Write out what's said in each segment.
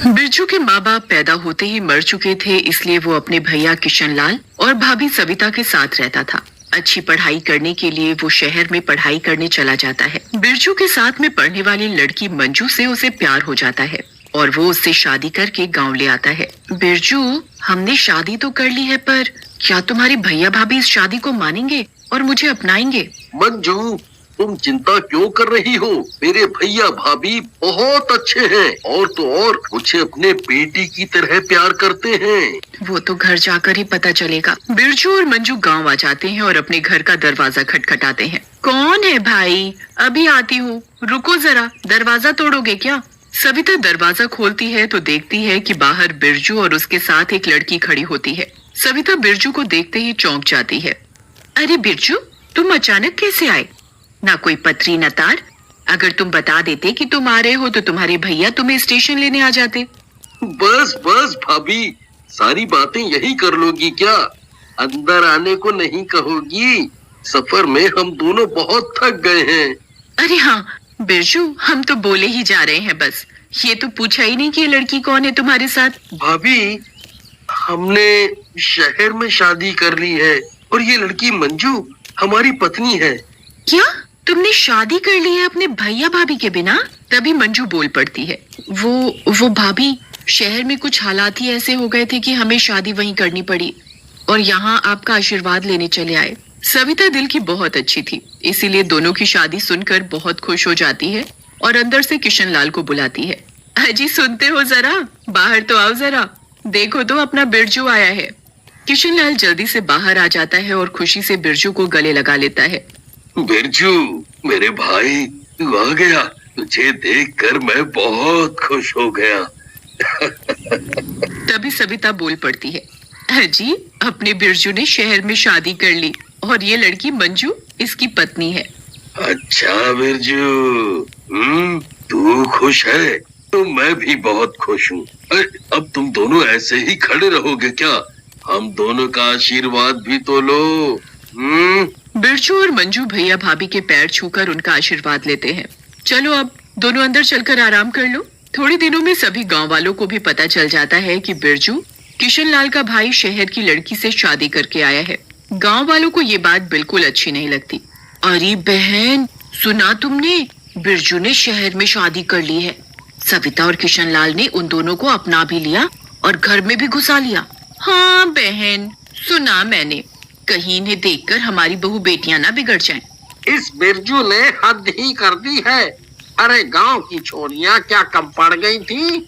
बिरजू के माँ बाप पैदा होते ही मर चुके थे, इसलिए वो अपने भैया किशन लाल और भाभी सविता के साथ रहता था। अच्छी पढ़ाई करने के लिए वो शहर में पढ़ाई करने चला जाता है। बिरजू के साथ में पढ़ने वाली लड़की मंजू से उसे प्यार हो जाता है और वो उससे शादी करके गांव ले आता है। बिरजू, हमने शादी तो कर ली है, पर क्या तुम्हारे भैया भाभी इस शादी को मानेंगे और मुझे अपनाएंगे? मंजू, तुम चिंता क्यों कर रही हो? मेरे भैया भाभी बहुत अच्छे हैं और तो और मुझे अपने बेटी की तरह प्यार करते हैं। वो तो घर जाकर ही पता चलेगा। बिरजू और मंजू गांव आ जाते हैं और अपने घर का दरवाजा खटखटाते हैं। कौन है भाई? अभी आती हूँ, रुको जरा, दरवाजा तोड़ोगे क्या? सविता दरवाजा खोलती है तो देखती है कि बाहर बिरजू और उसके साथ एक लड़की खड़ी होती है। सविता बिरजू को देखते ही चौंक जाती है। अरे बिरजू, तुम अचानक कैसे आए? ना कोई पत्री न तार। अगर तुम बता देते कि तुम आ रहे हो तो तुम्हारे भैया तुम्हें स्टेशन लेने आ जाते। बस बस भाभी, सारी बातें यही कर लोगी क्या? अंदर आने को नहीं कहोगी? सफर में हम दोनों बहुत थक गए हैं। अरे हाँ बिरजू, हम तो बोले ही जा रहे हैं बस। ये तो पूछा ही नहीं कि ये लड़की कौन है तुम्हारे साथ। भाभी, हमने शहर में शादी कर ली है और ये लड़की मंजू हमारी पत्नी है। क्या तुमने शादी कर ली है अपने भैया भाभी के बिना? तभी मंजू बोल पड़ती है। वो भाभी, शहर में कुछ हालात ही ऐसे हो गए थे कि हमें शादी वहीं करनी पड़ी और यहाँ आपका आशीर्वाद लेने चले आए। सविता दिल की बहुत अच्छी थी, इसीलिए दोनों की शादी सुनकर बहुत खुश हो जाती है और अंदर से किशन लाल को बुलाती है। अजी सुनते हो जरा, बाहर तो आओ जरा, देखो तो अपना बिरजू आया है। किशन लाल जल्दी से बाहर आ जाता है और खुशी से बिरजू को गले लगा लेता है। बिरजू, मेरे भाई, तू आ गया। तुझे देखकर मैं बहुत खुश हो गया। तभी सविता बोल पड़ती है। अजी, अपने बिरजू ने शहर में शादी कर ली और ये लड़की मंजू इसकी पत्नी है। अच्छा बिरजू, तू खुश है तो मैं भी बहुत खुश हूँ। अब तुम दोनों ऐसे ही खड़े रहोगे क्या? हम दोनों का आशीर्वाद भी तो लो। बिरजू और मंजू भैया भाभी के पैर छूकर उनका आशीर्वाद लेते हैं। चलो अब दोनों अंदर चलकर आराम कर लो। थोड़े दिनों में सभी गांव वालों को भी पता चल जाता है कि बिरजू किशन लाल का भाई शहर की लड़की से शादी करके आया है। गांव वालों को ये बात बिल्कुल अच्छी नहीं लगती। अरे बहन, सुना तुमने? बिरजू ने शहर में शादी कर ली है। सविता और किशन लाल ने उन दोनों को अपना भी लिया और घर में भी घुसा लिया। हाँ बहन, सुना मैंने। कहीं इन्हें देखकर हमारी बहू बेटियां ना बिगड़ जाएं। इस बिरजू ने हद ही कर दी है। अरे गांव की छोरियां क्या कम पड़ गई थी?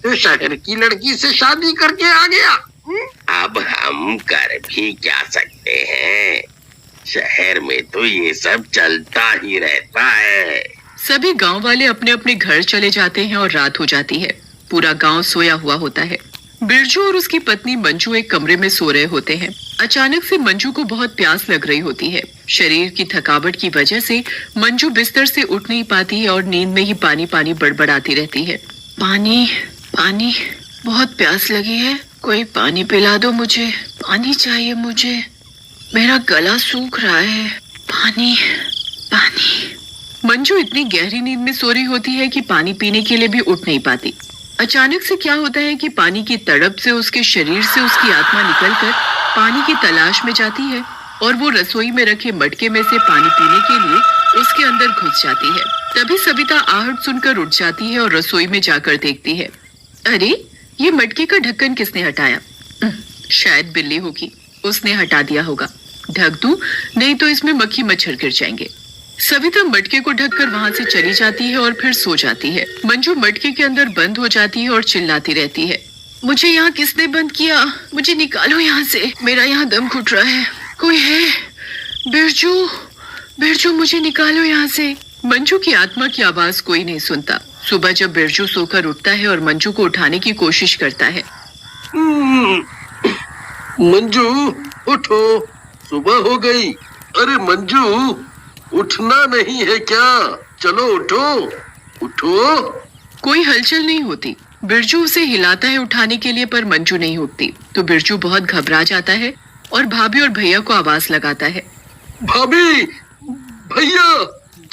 तो शहर की लड़की से शादी करके आ गया। अब हम कर भी क्या सकते हैं? शहर में तो ये सब चलता ही रहता है। सभी गांव वाले अपने अपने घर चले जाते हैं और रात हो जाती है। पूरा गांव सोया हुआ होता है। बिरजू और उसकी पत्नी मंजू एक कमरे में सो रहे होते हैं। अचानक से मंजू को बहुत प्यास लग रही होती है। शरीर की थकावट की वजह से मंजू बिस्तर से उठ नहीं पाती है और नींद में ही पानी पानी बड़बड़ाती रहती है। पानी पानी, बहुत प्यास लगी है, कोई पानी पिला दो मुझे, पानी चाहिए मुझे, मेरा गला सूख रहा है, पानी पानी। मंजू इतनी गहरी नींद में सो रही होती है कि पानी पीने के लिए भी उठ नहीं पाती। अचानक से क्या होता है कि पानी की तड़प से उसके शरीर से उसकी आत्मा निकलकर पानी की तलाश में जाती है और वो रसोई में रखे मटके में से पानी पीने के लिए उसके अंदर घुस जाती है। तभी सविता आहट सुनकर उठ जाती है और रसोई में जाकर देखती है। अरे, ये मटके का ढक्कन किसने हटाया? शायद बिल्ली होगी, उसने हटा दिया होगा। ढक दूं, नहीं तो इसमें मक्खी मच्छर गिर जाएंगे। सविता मटके को ढककर वहां से चली जाती है और फिर सो जाती है। मंजू मटके के अंदर बंद हो जाती है और चिल्लाती रहती है। मुझे यहाँ किसने बंद किया? मुझे निकालो यहाँ से, मेरा यहाँ दम घुट रहा है, कोई है? बिरजू, बिरजू, मुझे निकालो यहाँ से। मंजू की आत्मा की आवाज कोई नहीं सुनता। सुबह जब बिरजू सोकर उठता है और मंजू को उठाने की कोशिश करता है। मंजू, उठो, सुबह हो गई। अरे मंजू, उठना नहीं है क्या? चलो उठो, उठो। कोई हलचल नहीं होती। बिरजू उसे हिलाता है उठाने के लिए, पर मंजू नहीं उठती। तो बिरजू बहुत घबरा जाता है और भाभी और भैया को आवाज लगाता है। भाभी, भैया,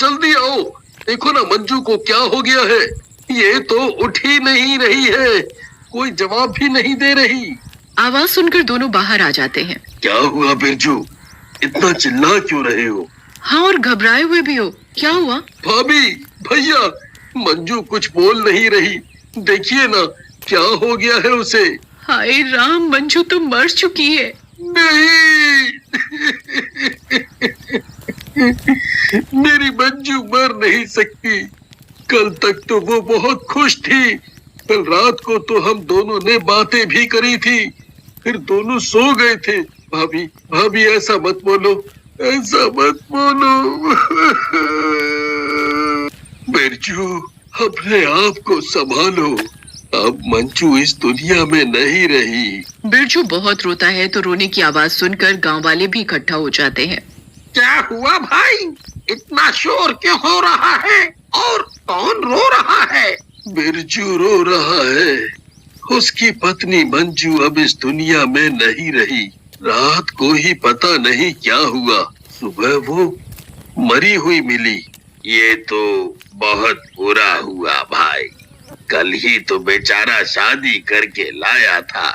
जल्दी आओ, देखो ना मंजू को क्या हो गया है। ये तो उठ ही नहीं रही है, कोई जवाब भी नहीं दे रही। आवाज सुनकर दोनों बाहर आ जाते हैं। क्या हुआ बिरजू, इतना चिल्ला क्यों रहे हो? हाँ, और घबराए हुए भी हो। क्या हुआ? भाभी, भैया, मंजू कुछ बोल नहीं रही, देखिए ना क्या हो गया है उसे। हाय राम, मंजू तो मर चुकी है। नहीं, मेरी मंजू मर नहीं सकती। कल तक तो वो बहुत खुश थी, कल रात को तो हम दोनों ने बातें भी करी थी, फिर दोनों सो गए थे। भाभी, भाभी ऐसा मत बोलो, ऐसा मत बोलो। बिरजू, अपने आप को संभालो, अब मंजू इस दुनिया में नहीं रही। बिरजू बहुत रोता है तो रोने की आवाज सुनकर गांव वाले भी इकट्ठा हो जाते हैं। क्या हुआ भाई, इतना शोर क्यों हो रहा है और कौन रो रहा है? बिरजू रो रहा है, उसकी पत्नी मंजू अब इस दुनिया में नहीं रही। रात को ही पता नहीं क्या हुआ, सुबह वो मरी हुई मिली। ये तो बहुत बुरा हुआ भाई, कल ही तो बेचारा शादी करके लाया था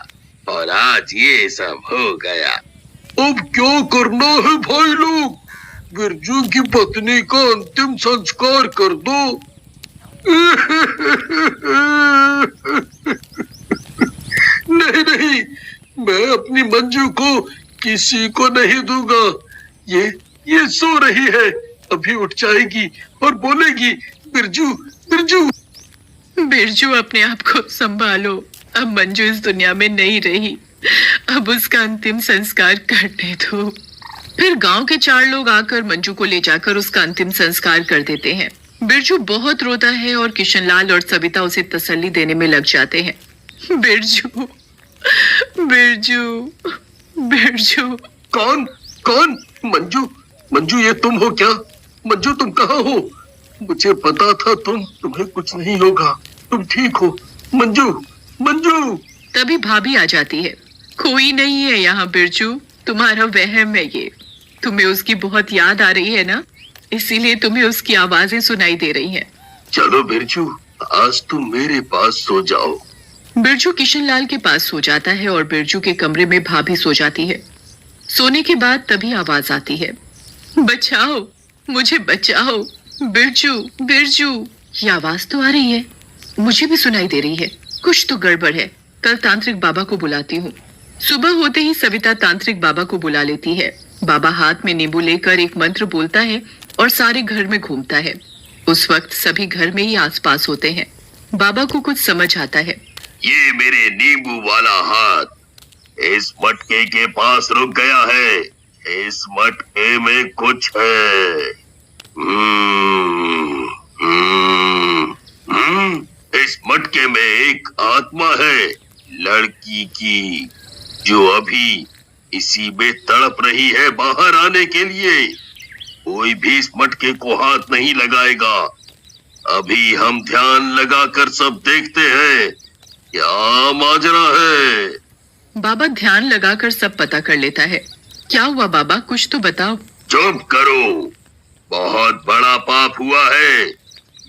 और आज ये सब हो गया। अब क्या करना है भाई लोग, बिरजू की पत्नी का अंतिम संस्कार कर दो। नहीं नहीं, मैं अपनी मंजू को किसी को नहीं दूंगा। ये सो रही है, अभी उठ जाएगी और बोलेगी बिरजू बिरजू। बिरजू, अपने आप को संभालो, अब मंजू इस दुनिया में नहीं रही, अब उसका अंतिम संस्कार करने दो। फिर गांव के 4 लोग आकर मंजू को ले जाकर उसका अंतिम संस्कार कर देते हैं। बिरजू बहुत रोता है और किशनलाल और सविता उसे तसल्ली देने में लग जाते हैं। बिरजू, बिरजू, बिरजू। कौन कौन? मंजू, मंजू ये तुम हो क्या? मंजू तुम कहाँ हो? मुझे पता था तुम्हें कुछ नहीं होगा, तुम ठीक हो। मंजू, मंजू। तभी भाभी आ जाती है। कोई नहीं है यहाँ बिरजू, तुम्हारा वहम है ये। तुम्हें उसकी बहुत याद आ रही है ना, इसीलिए तुम्हें उसकी आवाजें सुनाई दे रही हैं। चलो बिरजू, आज तुम मेरे पास सो जाओ। बिरजू किशनलाल के पास सो जाता है और बिरजू के कमरे में भाभी सो जाती है। सोने के बाद तभी आवाज आती है, बचाओ, मुझे बचाओ, बिरजू, बिरजू। ये आवाज तो आ रही है, मुझे भी सुनाई दे रही है, कुछ तो गड़बड़ है। कल तांत्रिक बाबा को बुलाती हूँ। सुबह होते ही सविता तांत्रिक बाबा को बुला लेती है। बाबा हाथ में नींबू लेकर एक मंत्र बोलता है और सारे घर में घूमता है। उस वक्त सभी घर में ही आसपास होते हैं। बाबा को कुछ समझ आता है। ये मेरे नींबू वाला हाथ इस मटके के पास रुक गया है, इस मटके में कुछ है। इस मटके में एक आत्मा है लड़की की, जो अभी इसी में तड़प रही है बाहर आने के लिए। कोई भी इस मटके को हाथ नहीं लगाएगा। अभी हम ध्यान लगाकर सब देखते हैं क्या माजरा है। बाबा ध्यान लगाकर सब पता कर लेता है। क्या हुआ बाबा, कुछ तो बताओ। चुप करो, बहुत बड़ा पाप हुआ है।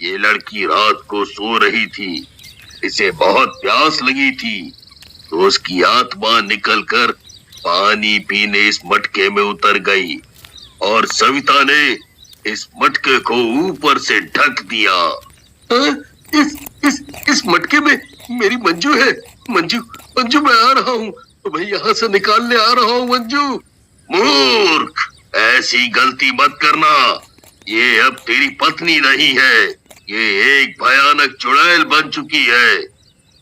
ये लड़की रात को सो रही थी, इसे बहुत प्यास लगी थी, तो उसकी आत्मा निकलकर पानी पीने इस मटके में उतर गई और सविता ने इस मटके को ऊपर से ढक दिया। इस मटके में मेरी मंजू है। मंजू, मंजू मैं आ रहा हूँ, तुम्हें यहाँ से निकालने आ रहा हूँ। मंजू। मूर्ख, ऐसी गलती मत करना, ये अब तेरी पत्नी नहीं है, ये एक भयानक चुड़ैल बन चुकी है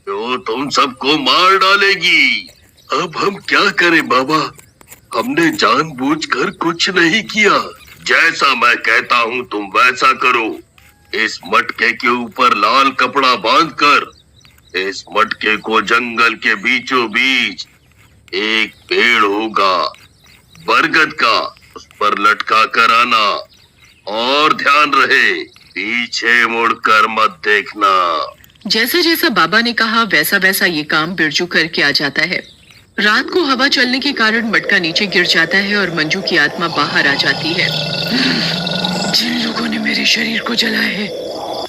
जो तुम सबको मार डालेगी। अब हम क्या करें बाबा, हमने जानबूझकर कुछ नहीं किया। जैसा मैं कहता हूँ तुम वैसा करो। इस मटके के ऊपर लाल कपड़ा बांधकर इस मटके को जंगल के बीचों बीच एक पेड़ होगा बरगद का, उस पर लटका कर आना और ध्यान रहे पीछे मुड़कर मत देखना। जैसा जैसा बाबा ने कहा वैसा वैसा ये काम बिरजू करके आ जाता है। रात को हवा चलने के कारण मटका नीचे गिर जाता है और मंजू की आत्मा बाहर आ जाती है। जिन लोगों ने मेरे शरीर को जलाया है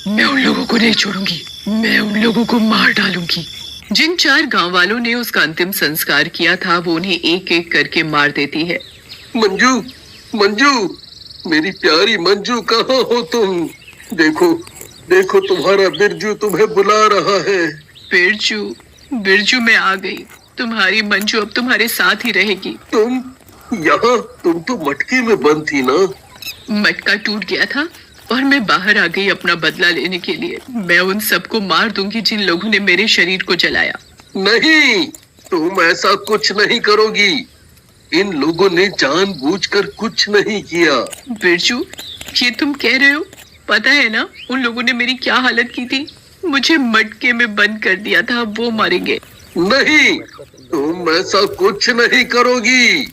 मैं उन लोगों को नहीं छोड़ूंगी, मैं उन लोगों को मार डालूंगी। जिन 4 गांव वालों ने उसका अंतिम संस्कार किया था वो उन्हें एक एक करके मार देती है। मंजू, मंजू, मेरी प्यारी मंजू, कहाँ हो तुम? देखो, देखो तुम्हारा बिरजू तुम्हें बुला रहा है। बिरजू, बिरजू मैं आ गई। तुम्हारी मंजू अब तुम्हारे साथ ही रहेगी। तुम यहाँ? तुम तो मटके में बंद थी ना? मटका टूट गया था और मैं बाहर आ गई अपना बदला लेने के लिए। मैं उन सबको मार दूंगी जिन लोगों ने मेरे शरीर को जलाया। नहीं, तुम ऐसा कुछ नहीं करोगी। इन लोगों ने जानबूझकर कुछ नहीं किया। बिरजू, ये तुम कह रहे हो? पता है ना उन लोगों ने मेरी क्या हालत की थी? मुझे मटके में बंद कर दिया था, वो मरेंगे। नहीं, तुम ऐसा कुछ नहीं करोगी।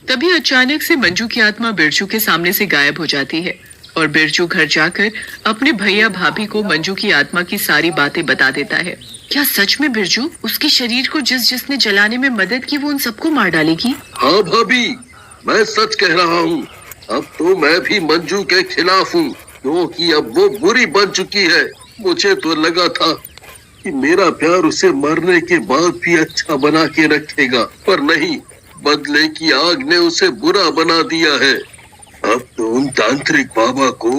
तभी अचानक से मंजू की आत्मा बिरजू के सामने से गायब हो जाती है और बिरजू घर जाकर अपने भैया भाभी को मंजू की आत्मा की सारी बातें बता देता है। क्या सच में बिरजू उसके शरीर को जिसने जलाने में मदद की वो उन सबको मार डालेगी? हाँ भाभी, मैं सच कह रहा हूँ। अब तो मैं भी मंजू के खिलाफ हूँ, क्योंकि अब वो बुरी बन चुकी है। मुझे तो लगा था कि मेरा प्यार उसे मरने के बाद भी अच्छा बना के रखेगा, पर नहीं, बदले की आग ने उसे बुरा बना दिया है। अब तो उन तांत्रिक बाबा को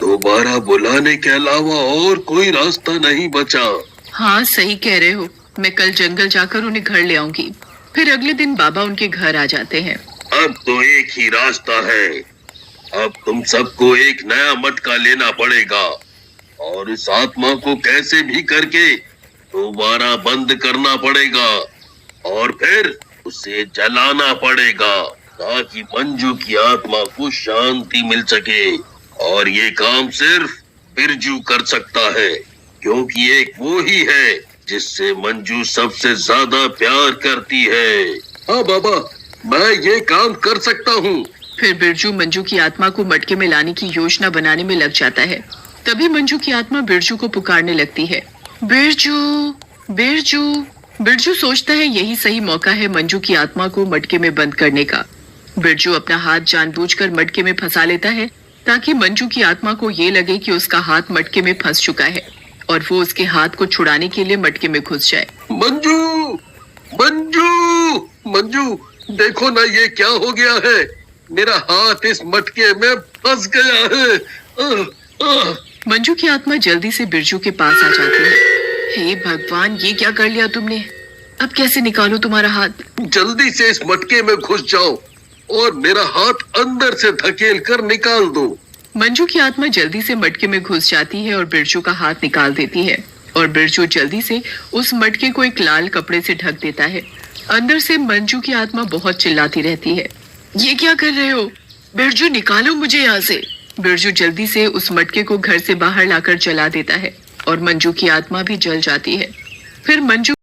दोबारा बुलाने के अलावा और कोई रास्ता नहीं बचा। हाँ, सही कह रहे हो। मैं कल जंगल जाकर उन्हें घर ले आऊंगी। फिर अगले दिन बाबा उनके घर आ जाते हैं। अब तो एक ही रास्ता है। अब तुम सबको एक नया मटका लेना पड़ेगा और इस आत्मा को कैसे भी करके दोबारा बंद करना पड़ेगा और फिर उसे जलाना पड़ेगा ताकि मंजू की आत्मा को शांति मिल सके। और ये काम सिर्फ बिरजू कर सकता है, क्योंकि एक वो ही है जिससे मंजू सबसे ज्यादा प्यार करती है। हाँ बाबा, मैं ये काम कर सकता हूँ। फिर बिरजू मंजू की आत्मा को मटके में लाने की योजना बनाने में लग जाता है। तभी मंजू की आत्मा बिरजू को पुकारने लगती है। बिरजू, बिरजू। बिरजू सोचता है यही सही मौका है मंजू की आत्मा को मटके में बंद करने का। बिरजू अपना हाथ जानबूझकर मटके में फंसा लेता है ताकि मंजू की आत्मा को ये लगे कि उसका हाथ मटके में फंस चुका है और वो उसके हाथ को छुड़ाने के लिए मटके में घुस जाए। मंजू, मंजू, मंजू, देखो ना ये क्या हो गया है। मेरा हाथ इस मटके में फंस गया है। मंजू की आत्मा जल्दी से बिरजू के पास आ जाती है। हे भगवान, ये क्या कर लिया तुमने? अब कैसे निकालो तुम्हारा हाथ? जल्दी से इस मटके में घुस जाओ और मेरा हाथ अंदर से धकेल कर निकाल दो। मंजू की आत्मा जल्दी से मटके में घुस जाती है और बिरजू का हाथ निकाल देती है और बिरजू जल्दी से उस मटके को एक लाल कपड़े से ढक देता है। अंदर से मंजू की आत्मा बहुत चिल्लाती रहती है। ये क्या कर रहे हो? बिरजू, निकालो मुझे यहाँ से। बिरजू जल्दी से उस मटके को घर से बाहर लाकर जला देता है और मंजू की आत्मा भी जल जाती है। फिर मंजू